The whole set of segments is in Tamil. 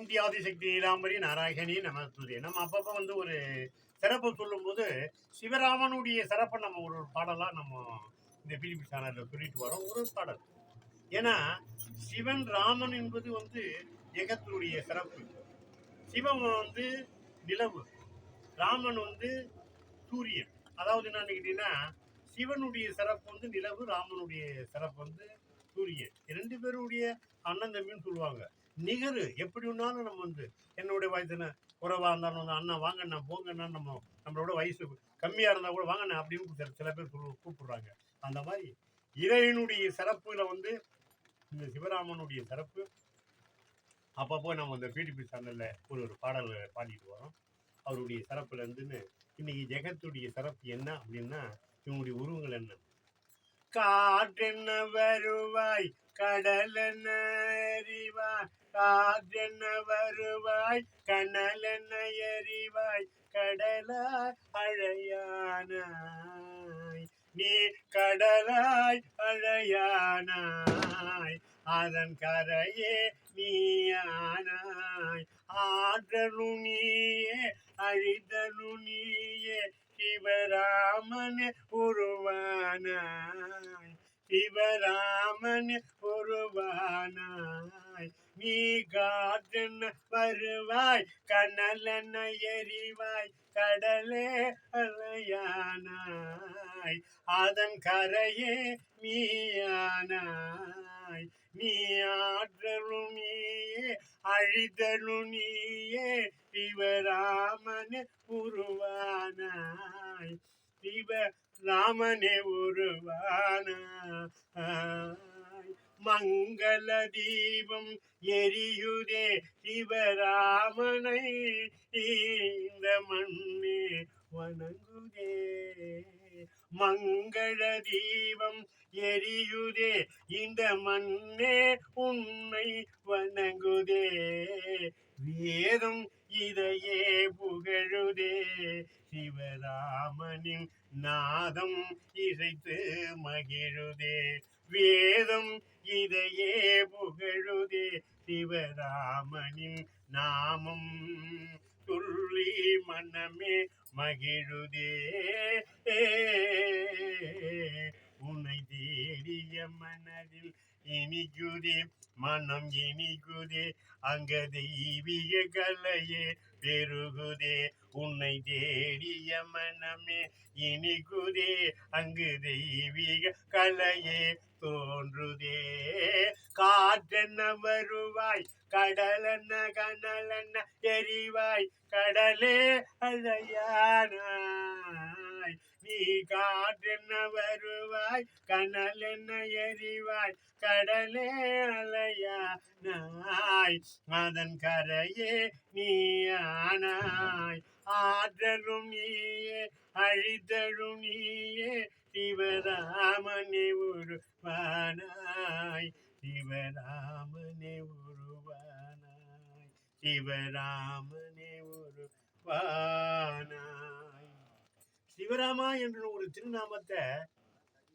ஓம் டி ஆதிசக்தி நீலாம்பரி நாராயணி நமஸ்துதே. நம்ம அப்பப்போ வந்து ஒரு சிறப்பு சொல்லும்போது சிவராமனுடைய சிறப்பை நம்ம ஒரு பாடலா நம்ம இந்த பிலிபி சேனல்ல சொல்லிட்டு வரோம். ஒரு பாடல், ஏன்னா சிவன் ராமன் என்பது வந்து ஜெகத்தினுடைய சிறப்பு. சிவன் வந்து நிலவு, ராமன் வந்து சூரியன். அதாவது என்னன்னு கேட்டீங்கன்னா, சிவனுடைய சிறப்பு வந்து நிலவு, ராமனுடைய சிறப்பு வந்து சூரியன். ரெண்டு பேருடைய அண்ணன் தம்பின்னு சொல்லுவாங்க. நிகரு எப்படி வேணாலும் நம்ம வந்து என்னுடைய வயசுன குறைவா இருந்தாலும் வந்து அண்ணா வாங்கண்ணா போங்கண்ணா, நம்மளோட வயசு கம்மியா இருந்தா கூட வாங்கண்ணா அப்படின்னு சில பேர் கூப்பிடுறாங்க. அந்த மாதிரி இறைவனுடைய சிறப்புல வந்து இந்த சிவராமனுடைய சிறப்பு அப்பப்போ நம்ம இந்த பிடிபி சேனல்ல ஒரு பாடல் பாடிட்டு வரோம். அவருடைய சிறப்புல இருந்துன்னு இன்னைக்கு ஜெகத்துடைய சிறப்பு என்ன அப்படின்னா, இவங்களுடைய உருவங்கள் என்ன. காற்றென்ன வருவாய் கடலென்ன எறிவாய், காற்றென்ன வருவாய் கனலென்ன எறிவாய், கடலாய் அழையானாய் நீ கடலாய் அழையானாய், அதன் கரையே நீயானாய். ஆற்றலும் நீயே அழிதலும் நீயே, சிவராமனே உருவானாய், சிவராமனே உருவானாய். நீ காற்றென்ன வருவாய் கனலென்ன எறிவாய், கடலே அலையானாய், அதன் கரையே நீயானாய். நீ ஆற்றலும் நீயே அழிதலும் நீயே, சிவராமனே உருவானாய், சிவராமனே உருவானாய். மங்கள தீபம் எரியுதே சிவராமனை, இந்த மண்ணே வணங்குதே. மங்கள தீபம் எரியுதே இந்த மண்ணே உன்னை வணங்குதே. வேதம் இதையே புகழுதே, சிவராமனின் நாதம் இசைத்து மகிழுதே. வேதம் இதையே புகழுதே, சிவராமனின் நாமம் சொல்லி மனமே மகிழுதே. உன்னை தேடிய மனதில் இனிக்குதே, மனம் இனிக்குதே, அங்க தெய்வீக கலையே பெருகுதே. உன்னை தேடிய மனமே இனிக்குதே, அங்கு தெய்வீக கலையே தோன்றுதே. காற்றென்ன வருவாய் கடலென்ன கனலென்ன எரிவாய், கடலே அழையானாய். நீ காற்றென்ன வருவாய் கனலென்ன எரிவாய், கடலே அலையானாய், அதன் கரையே நீயானாய். ஆற்றலும் நீயே அழித்தலும் நீயே, சிவராமனே உருவானாய், சிவராமனே உருவானாய், சிவராமனே உருவானாய். சிவராமா என்ற ஒரு திருநாமத்தை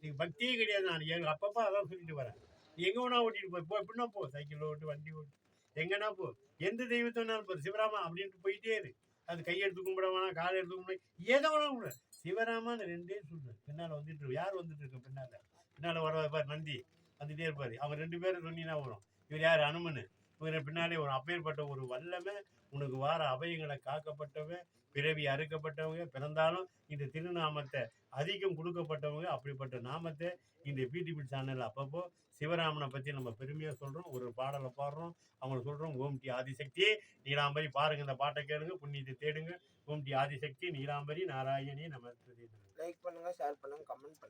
நீங்க பக்தியே கிடையாது. நான் எங்க அப்பப்பா அதான் சொல்லிட்டு வரேன். எங்க வேணா ஓட்டிட்டு போ, எப்படின்னா போ, சைக்கிள் ஓட்டு, வண்டி ஓட்டு, எங்கன்னா போ, எந்த தெய்வத்தை வேணாலும் போ, சிவராமா அப்படின்ட்டு போயிட்டே இரு. அது கையெடுத்து கும்பிட வேணாம், காலை எடுத்து கும்பிட, எதை வேணாலும் கூட சிவராமான்னு ரெண்டே சொல்லு. பின்னால வந்துட்டு யார் வந்துட்டு இருக்க, பின்னால வர நந்தி வந்துட்டே இருப்பாரு. அவங்க ரெண்டு பேரும் சொன்னீங்கன்னா வரும். இவர் யார், அனுமனு. இவர் பின்னாலே வரும். அப்பேற்பட்ட ஒரு வல்லமை உனக்கு வார அபயங்களை காக்கப்பட்டவங்க, பிறவி அறுக்கப்பட்டவங்க, பிறந்தாலும் இந்த திருநாமத்தை அதிகம் கொடுக்கப்பட்டவங்க. அப்படிப்பட்ட நாமத்தை இந்த பிடிபி சேனல் அப்பப்போ சிவராமனை பற்றி நம்ம பெருமையாக சொல்கிறோம். ஒரு பாடலை பாடுறோம், அவங்களை சொல்கிறோம். ஓம் டி ஆதிசக்தி நீலாம்பரி. பாருங்கள், இந்த பாட்டை கேளுங்க, புண்ணியத்தை தேடுங்க. ஓம் டி ஆதிசக்தி நீலாம்பரி நாராயணி நமஸ்தே. லைக் பண்ணுங்க, ஷேர் பண்ணுங்க, கமெண்ட் பண்ணுங்க.